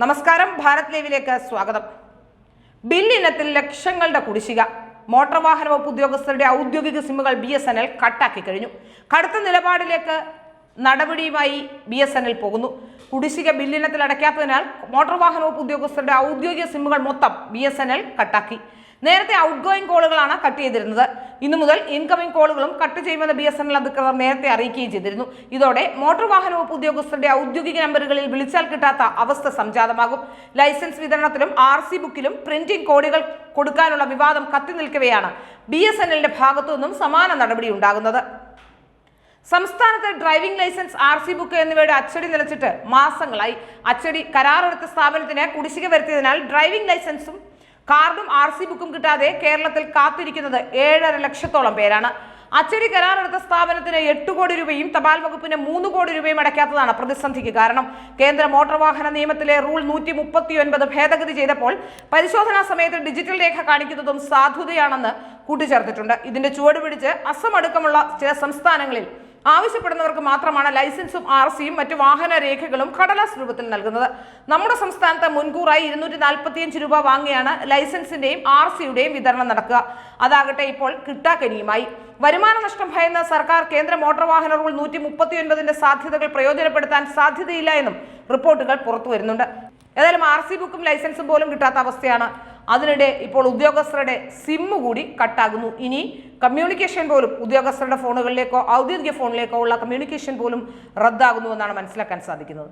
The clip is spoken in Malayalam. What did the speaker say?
നമസ്കാരം, ഭാരത് ലൈവിലേക്ക് സ്വാഗതം. ബില്ലിനത്തിൽ ലക്ഷങ്ങളുടെ കുടിശ്ശിക. മോട്ടോർ വാഹന വകുപ്പ് ഉദ്യോഗസ്ഥരുടെ ഔദ്യോഗിക സിമ്മുകൾ BSNL കട്ടാക്കി കഴിഞ്ഞു. കടുത്ത നിലപാടിലേക്ക് നടപടിയുമായി BSNL പോകുന്നു. കുടിശ്ശിക ബില്ലിനത്തിൽ അടയ്ക്കാത്തതിനാൽ മോട്ടോർ വാഹന വകുപ്പ് ഉദ്യോഗസ്ഥരുടെ ഔദ്യോഗിക സിമ്മുകൾ മൊത്തം BSNL കട്ടാക്കി. നേരത്തെ ഔട്ട് ഗോയിങ് കോളുകളാണ് കട്ട് ചെയ്തിരുന്നത്. ഇന്നു മുതൽ ഇൻകമിംഗ് കോളുകളും കട്ട് ചെയ്യുമെന്ന് BSNL അധികൃതർ നേരത്തെ അറിയിക്കുകയും ചെയ്തിരുന്നു. ഇതോടെ മോട്ടോർ വാഹന വകുപ്പ് ഉദ്യോഗസ്ഥരുടെ ഔദ്യോഗിക നമ്പറുകളിൽ വിളിച്ചാൽ കിട്ടാത്ത അവസ്ഥ സംജാതമാകും. ലൈസൻസ് വിതരണത്തിലും RC ബുക്കിലും പ്രിന്റിംഗ് കോഡുകൾ കൊടുക്കാനുള്ള വിവാദം കത്തി നിൽക്കവെയാണ് BSNLന്റെ ഭാഗത്തു നിന്നും സമാന നടപടി ഉണ്ടാകുന്നത്. സംസ്ഥാനത്ത് ഡ്രൈവിംഗ് ലൈസൻസ്, RC ബുക്ക് എന്നിവയുടെ അച്ചടി നിലച്ചിട്ട് മാസങ്ങളായി. അച്ചടി കരാറെടുത്ത സ്ഥാപനത്തിന് കുടിശ്ശിക വരുത്തിയതിനാൽ ഡ്രൈവിംഗ് ലൈസൻസും കാർഡും RC ബുക്കും കിട്ടാതെ കേരളത്തിൽ കാത്തിരിക്കുന്നത് 7.5 ലക്ഷത്തോളം പേരാണ്. അച്ചടി കരാറെടുത്ത സ്ഥാപനത്തിന് 8 കോടി രൂപയും തപാൽ വകുപ്പിന് 3 കോടി രൂപയും അടയ്ക്കാത്തതാണ് പ്രതിസന്ധിക്ക് കാരണം. കേന്ദ്ര മോട്ടോർ വാഹന നിയമത്തിലെ റൂൾ 139 ഭേദഗതി ചെയ്തപ്പോൾ പരിശോധനാ സമയത്ത് ഡിജിറ്റൽ രേഖ കാണിക്കുന്നതും സാധുതയാണെന്ന് കൂട്ടിച്ചേർത്തിട്ടുണ്ട്. ഇതിന്റെ ചുവട് പിടിച്ച് അസം അടക്കമുള്ള ചില സംസ്ഥാനങ്ങളിൽ ആവശ്യപ്പെടുന്നവർക്ക് മാത്രമാണ് ലൈസൻസും RCയും മറ്റു വാഹന രേഖകളും കടലാസ് രൂപത്തിൽ നൽകുന്നത്. നമ്മുടെ സംസ്ഥാനത്ത് മുൻകൂറായി 245 രൂപ വാങ്ങിയാണ് ലൈസൻസിന്റെയും RCയുടെയും വിതരണം നടക്കുക. അതാകട്ടെ ഇപ്പോൾ കിട്ടാക്കനിയുമായി. വരുമാന നഷ്ടം ഭയന്ന സർക്കാർ കേന്ദ്ര മോട്ടോർ വാഹന റൂൾ 139ന്റെ സാധ്യതകൾ പ്രയോജനപ്പെടുത്താൻ സാധ്യതയില്ല എന്നും റിപ്പോർട്ടുകൾ പുറത്തു വരുന്നുണ്ട്. ഏതായാലും RC ബുക്കും ലൈസൻസും പോലും കിട്ടാത്ത അവസ്ഥയാണ്. അതിനിടെ ഇപ്പോൾ ഉദ്യോഗസ്ഥരുടെ സിമ്മ് കൂടി കട്ടാകുന്നു. ഇനി കമ്മ്യൂണിക്കേഷൻ പോലും ഉദ്യോഗസ്ഥരുടെ ഫോണുകളിലേക്കോ ഔദ്യോഗിക ഫോണിലേക്കോ ഉള്ള കമ്മ്യൂണിക്കേഷൻ പോലും റദ്ദാകുന്നു എന്നാണ് മനസ്സിലാക്കാൻ സാധിക്കുന്നത്.